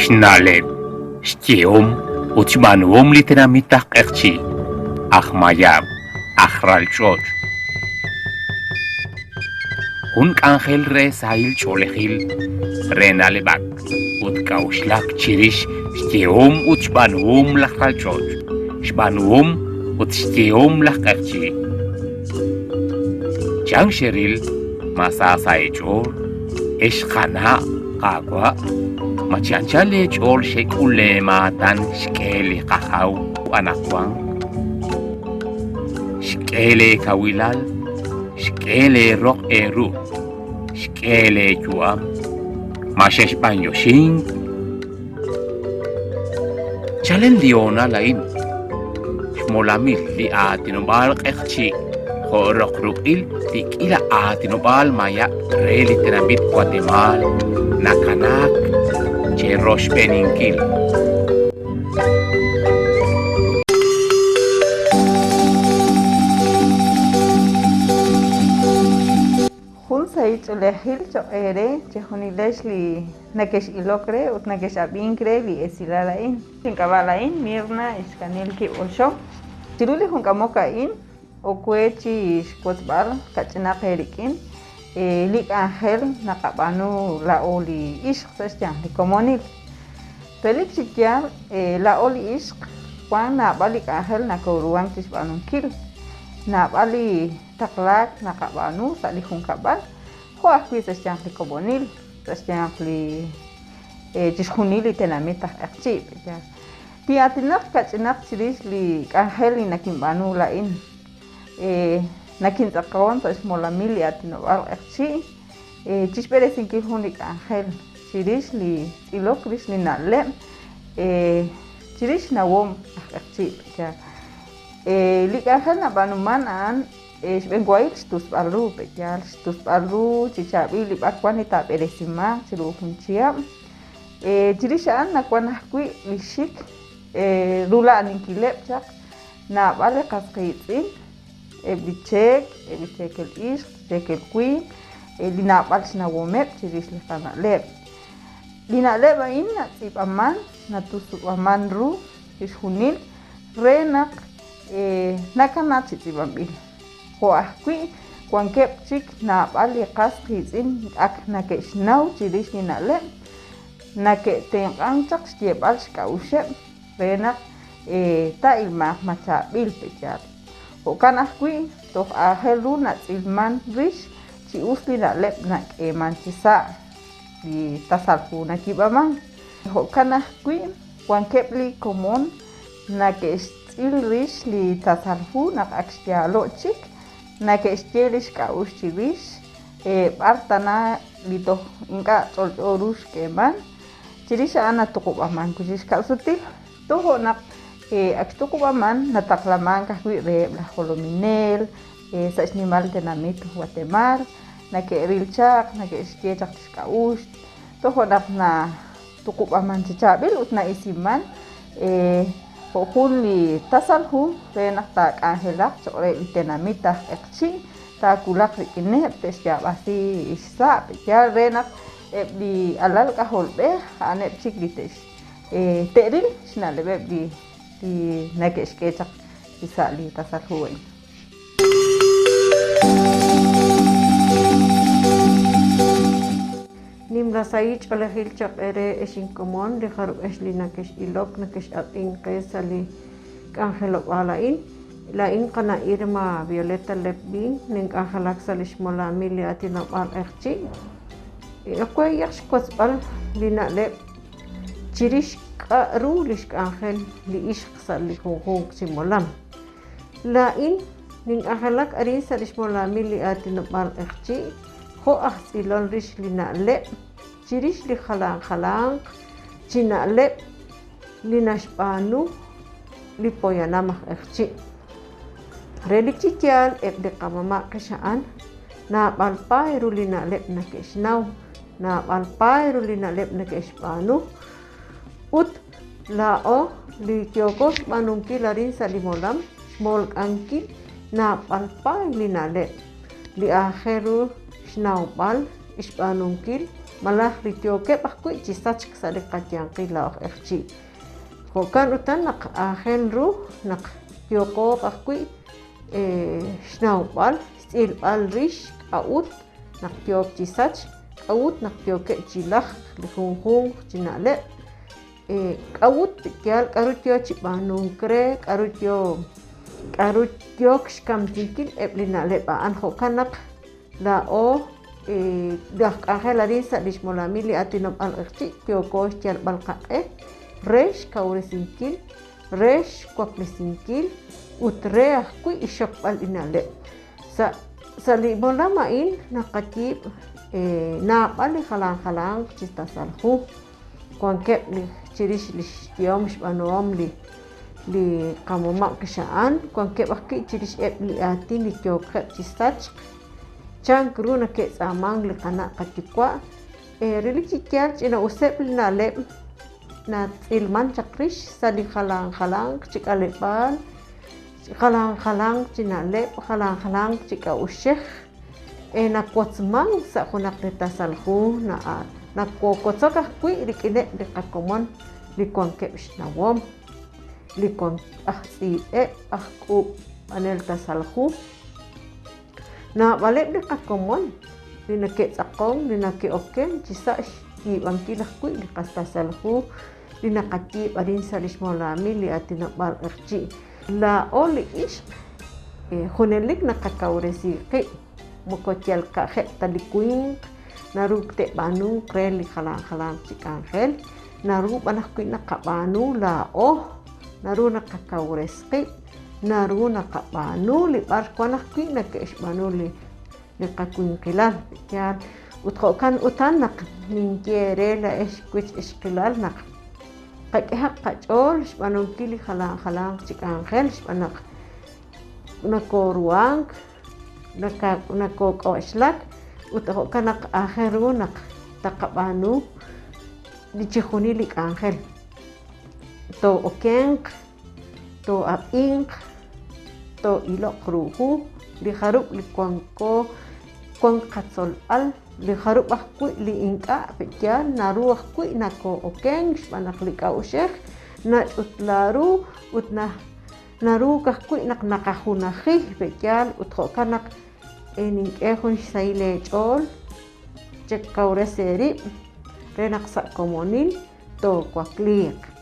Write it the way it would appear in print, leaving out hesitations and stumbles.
Shnaleb, Shtiom, Utsmanuom litenamitach Erchi, Achmayab, Achral George. Un ángel re sail cholehil, Renalebak, Utkauslak Chirish, Shtiom, Utsmanuom lachral George, Shbanuom, Utstiom lach Erchi. Chang Sheril, Masa Saechor, Eshkhana, Agua. Machanchale chol shekule matan shkele kakao anakwang shkele kawilal shkele rock eru shkele juam mashesh banyoshin chalen liona lain shmolamil li atinobal qechi khorok ruil tikila atinobal maya reli tenabit Guatemala nakanak Cherosh Beninkil. Jun Said Olehil Choere, Chehunilesh li Nakesh Ilokre, Utnakesh Abinkre, li Esilalain, Tinkabalain, Mirna, Iskanil Ki Osho, Tiruli Hunkamokain, Okwechi Squatsbal, Kachina Perikin, Lik Angel, Nakabanu, Laoli Ishk, Sestian, Likomonil. Felix Chikial, Laoli Ishk, Juan Nabalik Angel, Nakoruan Tisbanun Kil, Nabali Taklak, Nakabanu, Salihun Kabal, Joaquis, Sestian, Likomonil, Sestian, Jishunili Tenamita Archip. Tiatinak, Kachinak, Siris, Lik Angel, Nakimbanu Lain. Nakintakawan to smola mili atinoval erchi chispere sinkil hunik angel chirish li ilokris li nale chirish na wom erchi ya li angel na banuman an benguail stus balu pejal stus balu chichabi li bakwan ita peresima chiru hunchia chirish an nakwan kui li shik rula aninkilep chak na vale kasqitin Ebichek el is, check el qui, lina pals na womep, chiris la leb. Lina leba in na tipaman, na tusupaman ru, is hunil, renak, nakanat chitibambil. Hoahqui, quankep chik na pali kas hizin, ak na ke snau, chiris lina leb, na ke ten anchak, stiebals kaushep, renak, ta ilma machabil pechar. Okan ahqui toh ahelu na ilman rish chi usli na lep na manchisa di tasalfu na kibaman okan ahqui wan kepli komon na ke stil rish li tasalfu na akstia lochik na ke stielish ka ustivish bartana li toh inka tolorus keman chirisha ana tokubaman kujish ka sutil toho na Akstukubaman, nataklaman kahwi re la holominel, sa animal tenamit Guatemala, na ke rilchak, na ke istiechak tiskaush, tohonak na tukubaman chichabil ut na isiman, hukun tasalhu, re naktak angelak, so re tenamita ekchi, ta kulak rikine, pesya basi isa, pesya renak, di alal kaholbe, anep chiklites, teril, sinalebeb di nakesh kechak bisa li tasalhuin. Nimla Said Olehil chak ere eshinkomon de haru esli nakesh ilok nakesh atin kesali angelo walain lain kana Irma Violeta Lepbin ning angelak salishmola mili atina wal erchi akwa yaksh kwasbal lina lep chirish rulish angel li ishq sali hong simolam lain ning angelak arin salishmola mili atina wal erchi ho ahsilon rish lina lep chirish li khalang china lep linashpanu li poyanamah erchi relik chikyal de kamama keshaan na balpay rulina lep na kesnaw na balpay rulina lep na kespanu ut lao li kyokos manungki larin sa limolam small angki na balpay lina lep li akheru snaw bal ispanungkil malaj ritioke pajkui chisach sari qatyanqi la ojchi kokan utan naq ajel ru naq tioko pajkui xnawb'al tz'ilb'al rix q'a'ut naq tiok chisach q'a'ut naq tioke chilaj li junjun chinale q'a'ut tikyal k'aru tio chib'anun kre k'aru tio xkamtinkil eb'linale b'a'an jo'kan naq la o daj k'anjel arin sa lixmolamil li atinob'al q'eqchi tioko xtyalb'al qaq'e rex kawresinkil rex kwaklesinkil ut re ajkui ixokb'al inale sa li molama'in naqakib nab'al li jalan chistasalju kuankeb' li chirix li xtiom xb'anuhom li qamama' kixa'an kuankeb' ajk'i chirix eb' li atin li tiokeb' chisach chan kru nake'tz'aman li qana' qatikwa' rilik chikyal ch'ina'useb' li naleb' natz'ilman chaq rix sa li jalan chik'aleb'al jalan chinaleb' jalan chik'a'uxej nakotzman sa junaq li tasalju na'at nakokotzok ajkui rik'ine' li qakomon li kuankeb' xnawom li aj tz'i'eb' aj k'ub' b'anel tasalju nab'aleb' li qakomon li nake'tz'aqon li nake'oken chisa' xyib'ankil ajkui li qas tasalju li naqakib' arin sa lixmolamil li atinob'al q'eqchi la o li ixq junelik naqakawresiqi mokotyal ka'je' talikuinq naru te'b'anun re li jalan chik'anjel naru b'an ajkui naqab'anu la o naru naqakawresqi naru naqab'anu li b'ar kuan ajkui nake'xb'anu li qakuinqilal tikyal ut jo'kan utan naq ninkere la exkwich ixqilal naq qak'ejaq qach'ol xb'anunkil li jalan chik'anjel xb'anaq nakoruank nakok'o'xlak ut jo'kan naq ajel ru naq taqab'anu li chijunil li k'anjel to okenq to ab'inq to iloq ruju li jarub' li kuan qatzolb'al li jarub' ajkui li ink'a' petyal naru ajkui nako'oken xb'anaq li k'a'uxej nach'utlaru ut naru kajkui naq naqajunajij petyal ut jo'kan naq nink'ej jun xsahil lech'ol chekawres rib' re naq sa komonil to kuakliq